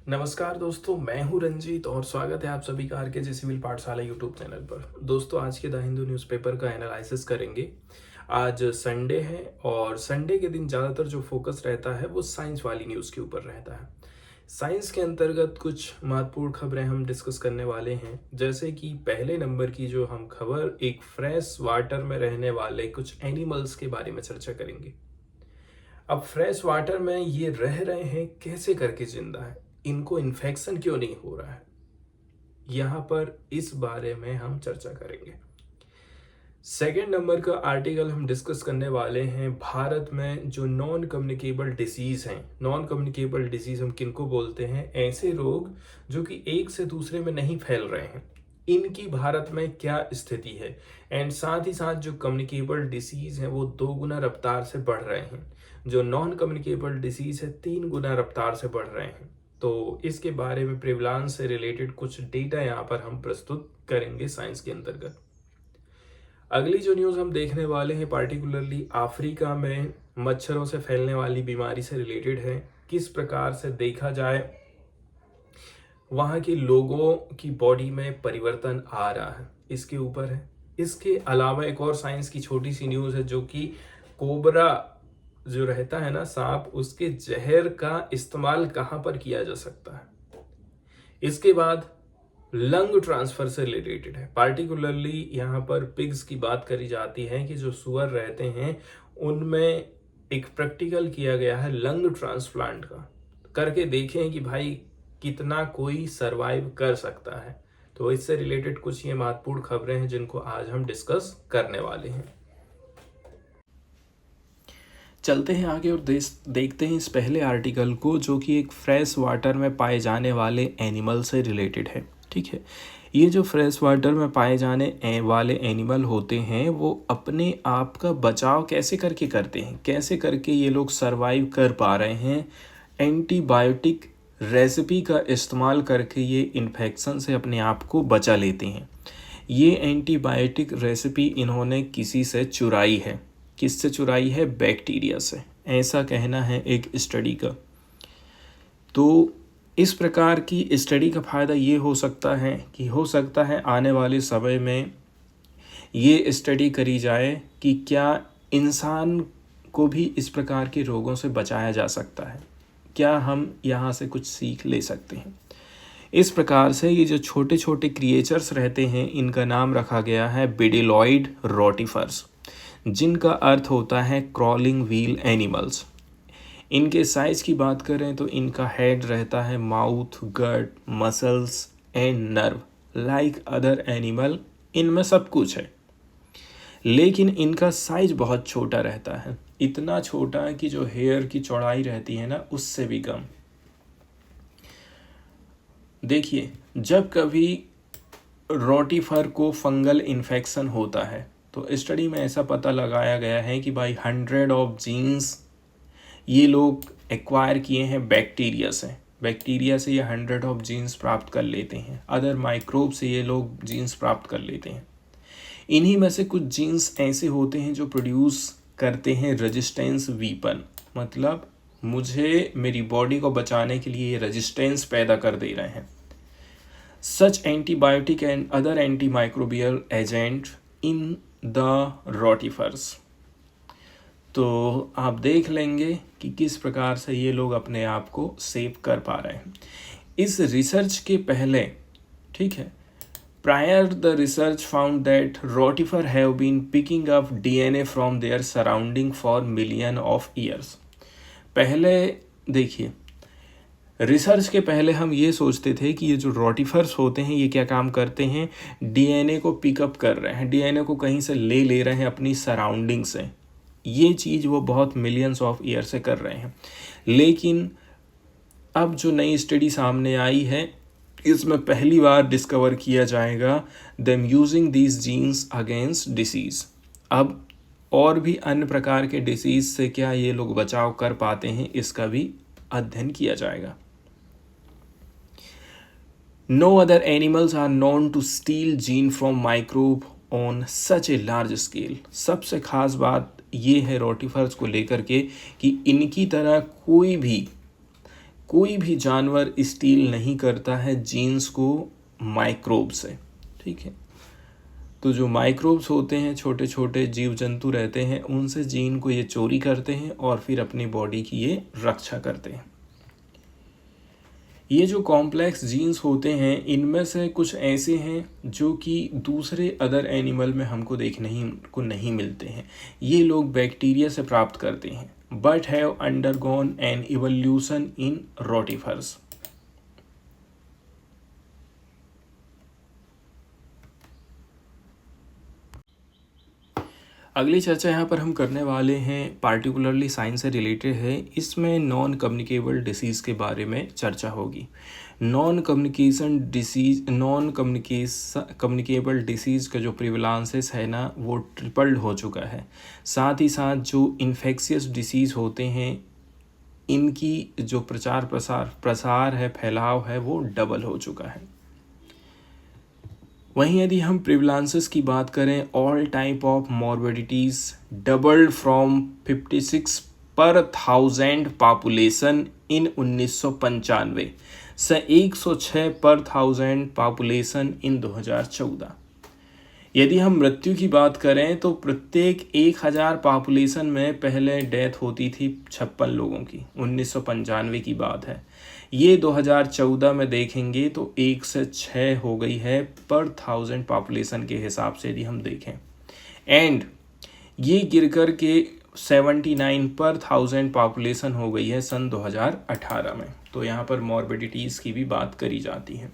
नमस्कार दोस्तों, मैं हूं रंजीत और स्वागत है आप सभी का आरके सिविल पाठशाला यूट्यूब चैनल पर। दोस्तों, आज के द हिंदू न्यूज़पेपर का एनालिसिस करेंगे। आज संडे है और संडे के दिन ज़्यादातर जो फोकस रहता है वो साइंस वाली न्यूज़ के ऊपर रहता है। साइंस के अंतर्गत कुछ महत्वपूर्ण खबरें हम डिस्कस करने वाले हैं, जैसे कि पहले नंबर की जो हम खबर, एक फ्रेश वाटर में रहने वाले कुछ एनिमल्स के बारे में चर्चा करेंगे। अब फ्रेश वाटर में ये रह रहे हैं, कैसे करके जिंदा है, इनको इन्फेक्शन क्यों नहीं हो रहा है, यहाँ पर इस बारे में हम चर्चा करेंगे। सेकेंड नंबर का आर्टिकल हम डिस्कस करने वाले हैं, भारत में जो नॉन कम्युनिकेबल डिसीज हैं। नॉन कम्युनिकेबल डिसीज हम किनको बोलते हैं? ऐसे रोग जो कि एक से दूसरे में नहीं फैल रहे हैं, इनकी भारत में क्या स्थिति है। एंड साथ ही साथ जो कम्युनिकेबल डिसीज हैं वो 2 गुना रफ्तार से बढ़ रहे हैं, जो नॉन कम्युनिकेबल डिसीज है 3 गुना रफ्तार से बढ़ रहे हैं। तो इसके बारे में प्रिवलांस से रिलेटेड कुछ डेटा यहाँ पर हम प्रस्तुत करेंगे साइंस के अंतर्गत। अगली जो न्यूज़ हम देखने वाले हैं पार्टिकुलरली अफ्रीका में मच्छरों से फैलने वाली बीमारी से रिलेटेड है। किस प्रकार से देखा जाए वहाँ के लोगों की बॉडी में परिवर्तन आ रहा है, इसके ऊपर है। इसके अलावा एक और साइंस की छोटी सी न्यूज़ है, जो कि कोबरा जो रहता है ना सांप, उसके जहर का इस्तेमाल कहाँ पर किया जा सकता है। इसके बाद लंग ट्रांसफर से रिलेटेड है, पार्टिकुलरली यहाँ पर पिग्स की बात करी जाती है कि जो सुअर रहते हैं उनमें एक प्रैक्टिकल किया गया है लंग ट्रांसप्लांट का, करके देखें कि भाई कितना कोई सरवाइव कर सकता है। तो इससे रिलेटेड कुछ ये महत्वपूर्ण खबरें हैं जिनको आज हम डिस्कस करने वाले हैं। चलते हैं आगे और देखते हैं इस पहले आर्टिकल को, जो कि एक फ्रेश वाटर में पाए जाने वाले एनिमल से रिलेटेड है। ठीक है, ये जो फ्रेश वाटर में पाए जाने वाले एनिमल होते हैं वो अपने आप का बचाव कैसे करके करते हैं, कैसे करके ये लोग सरवाइव कर पा रहे हैं। एंटीबायोटिक रेसिपी का इस्तेमाल करके ये इन्फेक्शन से अपने आप को बचा लेते हैं। ये एंटीबायोटिक रेसिपी इन्होंने किसी से चुराई है। किससे चुराई है? बैक्टीरिया से, ऐसा कहना है एक स्टडी का। तो इस प्रकार की स्टडी का फ़ायदा ये हो सकता है कि आने वाले समय में ये स्टडी करी जाए कि क्या इंसान को भी इस प्रकार के रोगों से बचाया जा सकता है, क्या हम यहाँ से कुछ सीख ले सकते हैं। इस प्रकार से ये जो छोटे छोटे क्रिएचर्स रहते हैं, इनका नाम रखा गया है बिडिलॉइड रोटिफर्स, जिनका अर्थ होता है क्रॉलिंग व्हील एनिमल्स। इनके साइज की बात करें तो इनका हेड रहता है mouth, gut, muscles and nerve like other animal, इनमें सब कुछ है, लेकिन इनका साइज बहुत छोटा रहता है। इतना छोटा है कि जो हेयर की चौड़ाई रहती है ना, उससे भी कम। देखिए, जब कभी रोटिफर को फंगल इन्फेक्शन होता है तो स्टडी में ऐसा पता लगाया गया है कि भाई 100 ऑफ जीन्स ये लोग एक्वायर किए हैं बैक्टीरिया से। बैक्टीरिया से ये 100 ऑफ जीन्स प्राप्त कर लेते हैं, अदर माइक्रोब से ये लोग जीन्स प्राप्त कर लेते हैं। इन्हीं में से कुछ जीन्स ऐसे होते हैं जो प्रोड्यूस करते हैं रेजिस्टेंस वीपन, मतलब मुझे मेरी बॉडी को बचाने के लिए ये रेजिस्टेंस पैदा कर दे रहे हैं। Such antibiotic and other antimicrobial agent in the rotifers. तो आप देख लेंगे कि किस प्रकार से ये लोग अपने आप को सेव कर पा रहे हैं। इस रिसर्च के पहले, ठीक है, prior the research found that rotifer have been picking up DNA from their surrounding for million of years। पहले देखिए, रिसर्च के पहले हम ये सोचते थे कि ये जो रोटिफर्स होते हैं ये क्या काम करते हैं, डीएनए को पिकअप कर रहे हैं, डीएनए को कहीं से ले रहे हैं अपनी सराउंडिंग से। ये चीज़ वो बहुत मिलियंस ऑफ ईयर से कर रहे हैं। लेकिन अब जो नई स्टडी सामने आई है, इसमें पहली बार डिस्कवर किया जाएगा them using these genes against disease. अब और भी अन्य प्रकार के डिसीज़ से क्या ये लोग बचाव कर पाते हैं, इसका भी अध्ययन किया जाएगा। No other animals are known to steal gene from microbe on such a large scale। सबसे खास बात ये है रोटिफर्स को लेकर के कि इनकी तरह कोई भी जानवर स्टील नहीं करता है जीन्स को माइक्रोब से, ठीक है। तो जो माइक्रोब्स होते हैं, छोटे छोटे जीव जंतु रहते हैं, उनसे जीन को ये चोरी करते हैं और फिर अपनी बॉडी की ये रक्षा करते हैं। ये जो कॉम्प्लेक्स जीन्स होते हैं, इनमें से कुछ ऐसे हैं जो कि दूसरे अदर एनिमल में हमको देखने को नहीं मिलते हैं। ये लोग बैक्टीरिया से प्राप्त करते हैं, but have undergone an evolution in rotifers. अगली चर्चा यहाँ पर हम करने वाले हैं, पार्टिकुलरली साइंस से रिलेटेड है। इसमें नॉन कम्युनिकेबल डिसीज़ के बारे में चर्चा होगी। नॉन कम्युनिकेबल डिसीज़ का जो प्रिवलांसेस है ना, वो ट्रिपल्ड हो चुका है। साथ ही साथ जो इन्फेक्शियस डिसीज़ होते हैं, इनकी जो प्रसार है, फैलाव है, वो डबल हो चुका है। वहीं यदि हम प्रिवलांसेस की बात करें, all type of morbidities doubled from 56 पर 1000 पॉपुलेशन इन 1995 से 106 पर 1000 पॉपुलेशन इन 2014। यदि हम मृत्यु की बात करें तो प्रत्येक 1000 पॉपुलेशन में पहले डेथ होती थी 56 लोगों की, 1995 की बात है। ये 2014 में देखेंगे तो 1 से 6 हो गई है पर 1000 पॉपुलेशन के हिसाब से यदि हम देखें, एंड ये गिर कर के 79 पर 1000 पॉपुलेशन हो गई है सन 2018 में। तो यहाँ पर मॉर्बिडिटीज़ की भी बात करी जाती है।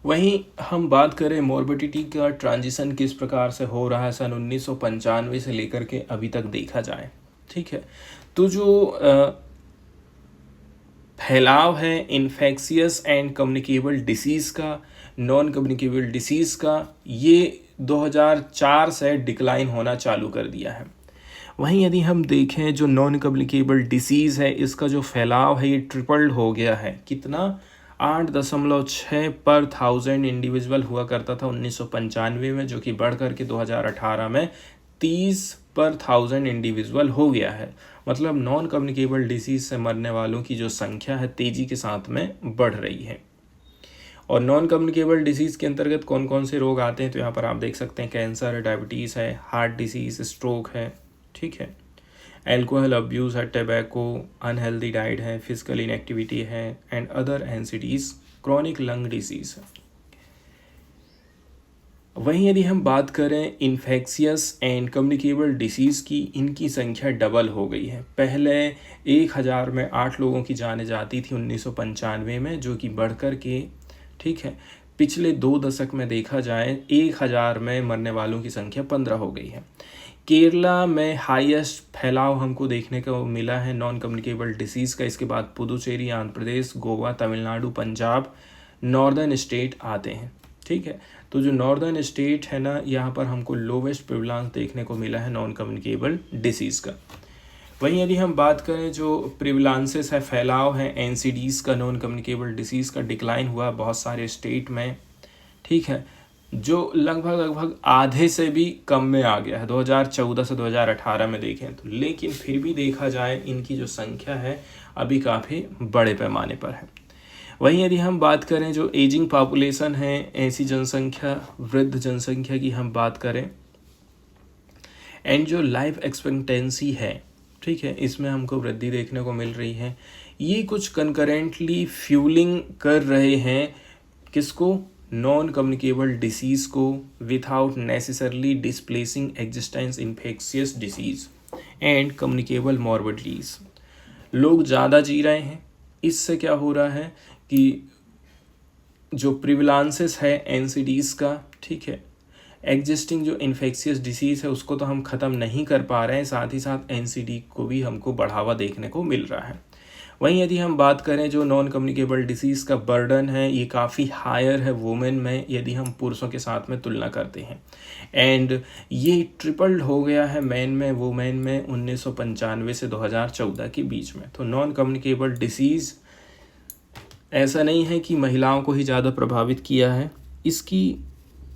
वहीं हम बात करें मॉर्बिडिटी का ट्रांजिशन किस प्रकार से हो रहा है सन 1995 से लेकर के अभी तक देखा जाए, ठीक है। तो जो फैलाव है इन्फेक्शियस एंड कम्युनिकेबल डिसीज़ का, नॉन कम्युनिकेबल डिसीज़ का, ये 2004 से डिक्लाइन होना चालू कर दिया है। वहीं यदि हम देखें जो नॉन कम्युनिकेबल डिसीज़ है, इसका जो फैलाव है ये ट्रिपल्ड हो गया है। कितना? 8.6 पर 1000 इंडिविजुअल हुआ करता था 1995 में, जो कि बढ़ करके 2018 में 30 पर 1000 इंडिविजुअल हो गया है। मतलब नॉन कम्युनिकेबल डिसीज़ से मरने वालों की जो संख्या है तेज़ी के साथ में बढ़ रही है। और नॉन कम्युनिकेबल डिसीज़ के अंतर्गत कौन कौन से रोग आते हैं, तो यहाँ पर आप देख सकते हैं कैंसर, डायबिटीज़ है, हार्ट डिसीज़, स्ट्रोक है, ठीक है, एल्कोहल अब्यूज़ है, टैबैको, अनहेल्दी डाइट है, फिजिकल इनएक्टिविटी है, and other NCDs, chronic lung disease है। वहीं यदि हम बात करें इन्फेक्शियस एंड कम्युनिकेबल डिसीज़ की, इनकी संख्या डबल हो गई है। पहले 1000 में 8 लोगों की जाने जाती थी 1995 में, जो कि बढ़ कर के, ठीक है, पिछले 2 दशक में देखा जाए 1000 में मरने वालों की संख्या 15 हो गई है। केरला में हाईएस्ट फैलाव हमको देखने को मिला है नॉन कम्युनिकेबल डिसीज़ का। इसके बाद पुदुचेरी, आंध्र प्रदेश, गोवा, तमिलनाडु, पंजाब, नॉर्दर्न स्टेट आते हैं, ठीक है। तो जो नॉर्दर्न स्टेट है ना, यहाँ पर हमको लोवेस्ट प्रिवलेंस देखने को मिला है नॉन कम्युनिकेबल डिसीज़ का। वहीं यदि हम बात करें जो प्रिवलांसेस है, फैलाव है एनसीडीज़ का, नॉन कम्युनिकेबल डिसीज़ का डिक्लाइन हुआ बहुत सारे स्टेट में, ठीक है, जो लगभग आधे से भी कम में आ गया है 2014 से 2018 में देखें तो। लेकिन फिर भी देखा जाए इनकी जो संख्या है अभी काफ़ी बड़े पैमाने पर है। वहीं यदि हम बात करें जो एजिंग पॉपुलेशन है, ऐसी जनसंख्या, वृद्ध जनसंख्या की हम बात करें, एंड जो लाइफ एक्सपेक्टेंसी है, ठीक है, इसमें हमको वृद्धि देखने को मिल रही है। ये कुछ कंकरेंटली फ्यूलिंग कर रहे हैं किसको? नॉन कम्युनिकेबल डिसीज़ को, without necessarily displacing existence infectious disease and communicable morbidities. लोग ज़्यादा जी रहे हैं, इससे क्या हो रहा है कि जो प्रिवलांसेस है एनसीडीज़ का, ठीक है, एग्जिस्टिंग जो इन्फेक्शियस डिसीज़ है उसको तो हम ख़त्म नहीं कर पा रहे हैं, साथ ही साथ एनसीडी को भी हमको बढ़ावा देखने को मिल रहा है। वहीं यदि हम बात करें जो नॉन कम्युनिकेबल डिसीज़ का बर्डन है, ये काफ़ी हायर है वुमेन में यदि हम पुरुषों के साथ में तुलना करते हैं, एंड ये ट्रिपल्ड हो गया है मैन में, वुमेन में 1995 से 2014 के बीच में। तो नॉन कम्युनिकेबल डिसीज़ ऐसा नहीं है कि महिलाओं को ही ज़्यादा प्रभावित किया है, इसकी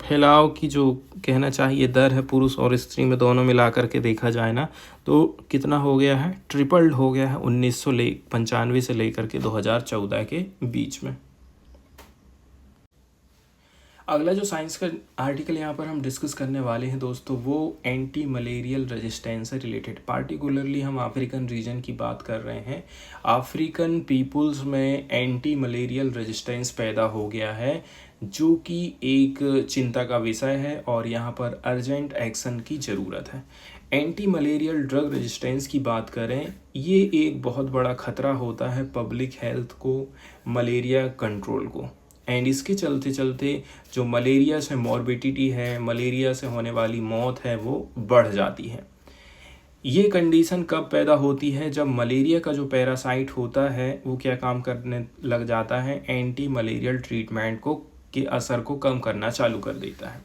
फैलाव की जो कहना चाहिए दर है पुरुष और स्त्री में दोनों मिला करके देखा जाए ना, तो कितना हो गया है, ट्रिपल्ड हो गया है 1995 से लेकर के 2014 के बीच में। अगला जो साइंस का आर्टिकल यहाँ पर हम डिस्कस करने वाले हैं दोस्तों, वो एंटी मलेरियल रेजिस्टेंस से रिलेटेड। पार्टिकुलरली हम अफ्रीकन रीजन की बात कर रहे हैं। अफ्रीकन पीपुल्स में एंटी मलेरियल रेजिस्टेंस पैदा हो गया है, जो कि एक चिंता का विषय है और यहाँ पर अर्जेंट एक्शन की ज़रूरत है। एंटी मलेरियल ड्रग रेजिस्टेंस की बात करें, ये एक बहुत बड़ा खतरा होता है पब्लिक हेल्थ को, मलेरिया कंट्रोल को। एंड इसके चलते चलते जो मलेरिया से मॉर्बिडिटी है, मलेरिया से होने वाली मौत है, वो बढ़ जाती है। ये कंडीशन कब पैदा होती है, जब मलेरिया का जो पैरासाइट होता है वो क्या काम करने लग जाता है, एंटी मलेरियल ट्रीटमेंट को के असर को कम करना चालू कर देता है।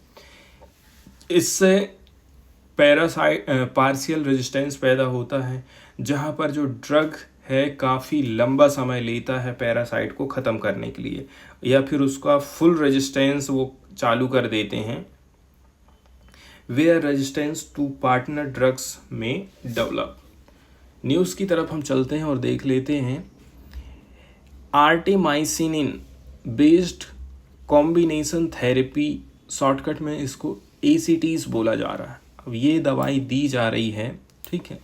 इससे पैरासाइट पार्शियल रेजिस्टेंस पैदा होता है, जहाँ पर जो ड्रग है काफ़ी लंबा समय लेता है पैरासाइट को ख़त्म करने के लिए, या फिर उसका फुल रेजिस्टेंस वो चालू कर देते हैं। Where resistance to partner drugs में डेवलप। न्यूज़ की तरफ हम चलते हैं और देख लेते हैं। Artemisinin based combination therapy, shortcut में इसको ACTs बोला जा रहा है। अब ये दवाई दी जा रही है, ठीक है।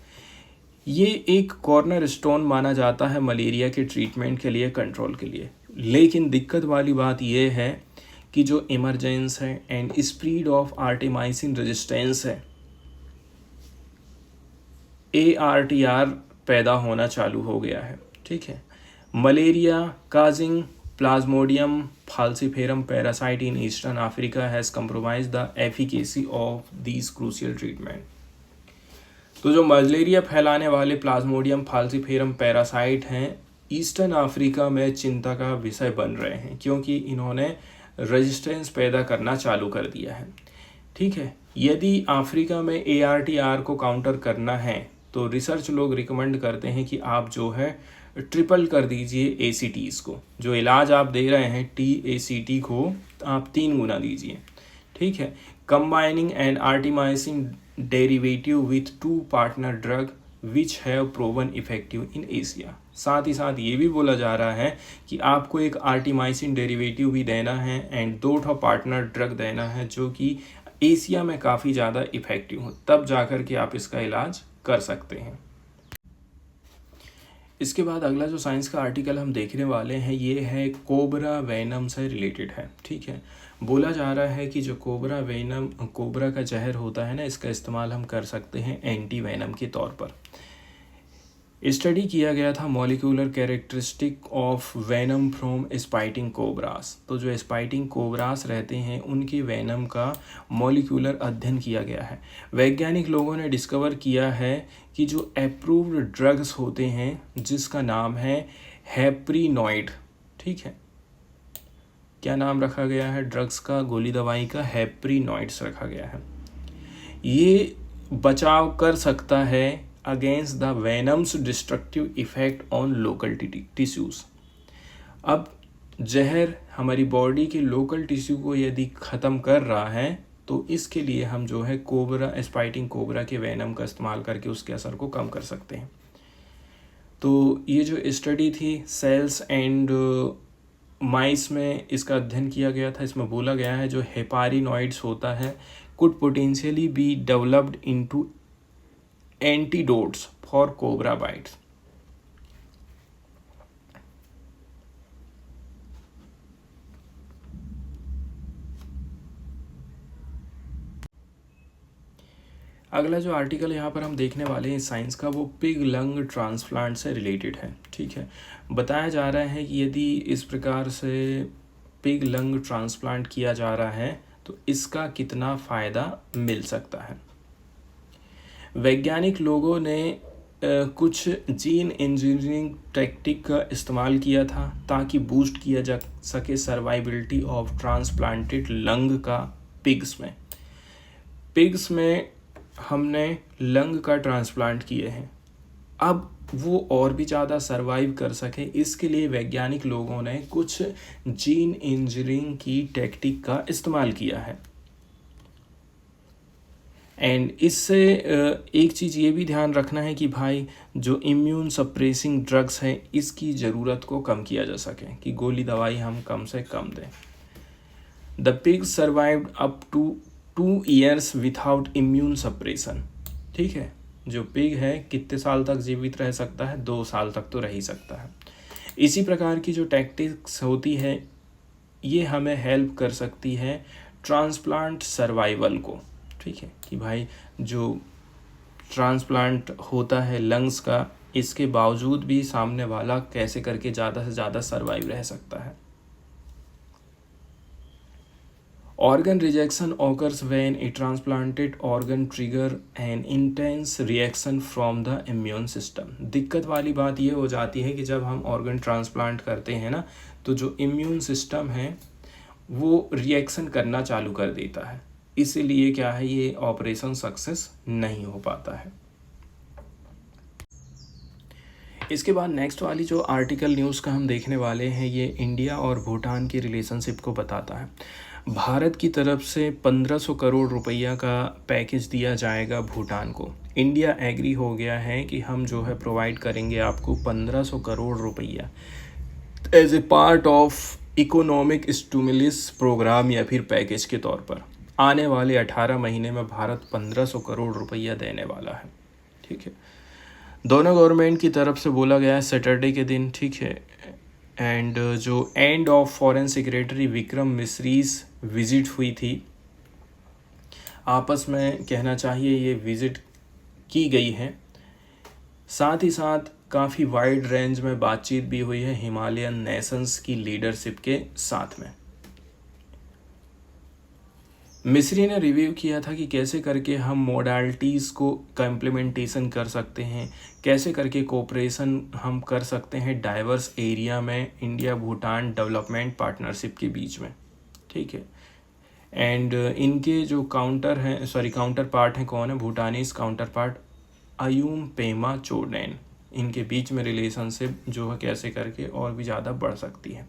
ये एक कॉर्नर स्टोन माना जाता है मलेरिया के ट्रीटमेंट के लिए, कंट्रोल के लिए। लेकिन दिक्कत वाली बात ये है कि जो इमरजेंस है एंड स्प्रीड ऑफ आर्टेमाइसिन रेजिस्टेंस है, ARTR पैदा होना चालू हो गया है, ठीक है। Malaria causing plasmodium falciparum parasite in eastern Africa has compromised the efficacy of these crucial treatment. तो जो मलेरिया फैलाने वाले प्लाज्मोडियम फाल्सिफेरम पैरासाइट हैं, ईस्टर्न अफ्रीका में चिंता का विषय बन रहे हैं, क्योंकि इन्होंने रेजिस्टेंस पैदा करना चालू कर दिया है, ठीक है। यदि अफ्रीका में ARTR को काउंटर करना है तो रिसर्च लोग रिकमेंड करते हैं कि आप जो है ट्रिपल कर दीजिए ACTs को। जो इलाज आप दे रहे हैं TACT को आप 3 गुना दीजिए, ठीक है। Combining and artemisinin derivative with 2 partner drug which have proven effective in Asia. साथ ही साथ ये भी बोला जा रहा है कि आपको एक आर्टेमाइसिन डेरिवेटिव भी देना है एंड 2 पार्टनर ड्रग देना है, जो कि एशिया में काफ़ी ज़्यादा इफेक्टिव हो, तब जाकर के आप इसका इलाज कर सकते हैं। इसके बाद अगला जो साइंस का आर्टिकल हम देखने वाले हैं, ये है कोबरा वेनम से रिलेटेड है, ठीक है। बोला जा रहा है कि जो कोबरा वेनम, कोबरा का जहर होता है ना, इसका इस्तेमाल हम कर सकते हैं एंटी वेनम के तौर पर। स्टडी किया गया था molecular characteristic of venom from spitting cobras. तो जो स्पाइटिंग कोबरास रहते हैं उनकी वेनम का मॉलिक्यूलर अध्ययन किया गया है। वैज्ञानिक लोगों ने डिस्कवर किया है कि जो अप्रूव्ड ड्रग्स होते हैं, जिसका नाम है हेप्रिनॉइड, ठीक है। क्या नाम रखा गया है ड्रग्स का, गोली दवाई का? हेप्रिनॉइड्स रखा गया है। ये बचाव कर सकता है against the venoms destructive effect on local tissues. अब जहर हमारी बॉडी के लोकल टिश्यू को यदि ख़त्म कर रहा है, तो इसके लिए हम जो है कोबरा, स्पाइटिंग कोबरा के वेनम का इस्तेमाल करके उसके असर को कम कर सकते हैं। तो ये जो स्टडी थी सेल्स एंड माइस में इसका अध्ययन किया गया था। इसमें बोला गया है जो हेपारिनॉइड्स होता है could potentially be developed into antidotes for cobra bytes. अगला जो आर्टिकल यहाँ पर हम देखने वाले हैं साइंस का, वो पिग लंग ट्रांसप्लांट से रिलेटेड है, ठीक है। बताया जा रहा है कि यदि इस प्रकार से पिग लंग ट्रांसप्लांट किया जा रहा है तो इसका कितना फ़ायदा मिल सकता है। वैज्ञानिक लोगों ने कुछ जीन इंजीनियरिंग टेक्निक का इस्तेमाल किया था ताकि बूस्ट किया जा सके सर्वाइबिलिटी ऑफ ट्रांसप्लांटेड लंग का पिग्स में हमने लंग का ट्रांसप्लांट किए हैं। अब वो और भी ज़्यादा सर्वाइव कर सके, इसके लिए वैज्ञानिक लोगों ने कुछ जीन इंजीनियरिंग की टेक्निक का इस्तेमाल किया है। एंड इससे एक चीज़ ये भी ध्यान रखना है कि भाई जो इम्यून सप्रेसिंग ड्रग्स हैं इसकी ज़रूरत को कम किया जा सके, कि गोली दवाई हम कम से कम दें। The pig survived up to 2 years without immune suppression. ठीक है, जो पिग है कितने साल तक जीवित रह सकता है? 2 साल तक तो रह ही सकता है। इसी प्रकार की जो टैक्टिक्स होती है ये हमें हेल्प कर सकती है ट्रांसप्लांट सर्वाइवल को। ठीक है, कि भाई जो ट्रांसप्लांट होता है लंग्स का, इसके बावजूद भी सामने वाला कैसे करके ज़्यादा से ज़्यादा सर्वाइव रह सकता है। Organ rejection occurs when a transplanted organ trigger an intense reaction from the immune system। दिक्कत वाली बात ये हो जाती है कि जब हम ऑर्गन ट्रांसप्लांट करते हैं ना, तो जो इम्यून सिस्टम है वो रिएक्शन करना चालू कर देता है, इसीलिए क्या है, ये ऑपरेशन सक्सेस नहीं हो पाता है। इसके बाद नेक्स्ट वाली जो आर्टिकल न्यूज़ का हम देखने वाले हैं, ये इंडिया और भूटान की रिलेशनशिप को बताता है। भारत की तरफ से 1500 करोड़ रुपया का पैकेज दिया जाएगा भूटान को। इंडिया एग्री हो गया है कि हम जो है प्रोवाइड करेंगे आपको 1500 करोड़ रुपया as a part of economic stimulus program या फिर पैकेज के तौर पर। आने वाले 18 महीने में भारत 1500 करोड़ रुपया देने वाला है। ठीक है, दोनों गवर्नमेंट की तरफ से बोला गया है सैटरडे के दिन। ठीक है, एंड जो end of foreign secretary Vikram Misri's visit हुई थी, आपस में कहना चाहिए ये विजिट की गई है। साथ ही साथ काफ़ी वाइड रेंज में बातचीत भी हुई है हिमालयन नेशंस की लीडरशिप के साथ में। मिस्री ने रिव्यू किया था कि कैसे करके हम मोडालिटीज़ को का इम्प्लीमेंटेशन कर सकते हैं, कैसे करके कोऑपरेशन हम कर सकते हैं डाइवर्स एरिया में इंडिया भूटान डेवलपमेंट पार्टनरशिप के बीच में। ठीक है, एंड इनके जो काउंटर पार्ट हैं कौन है? Bhutanese counterpart Aum Pema Choden. इनके बीच में रिलेशनशिप जो है कैसे करके और भी ज़्यादा बढ़ सकती है।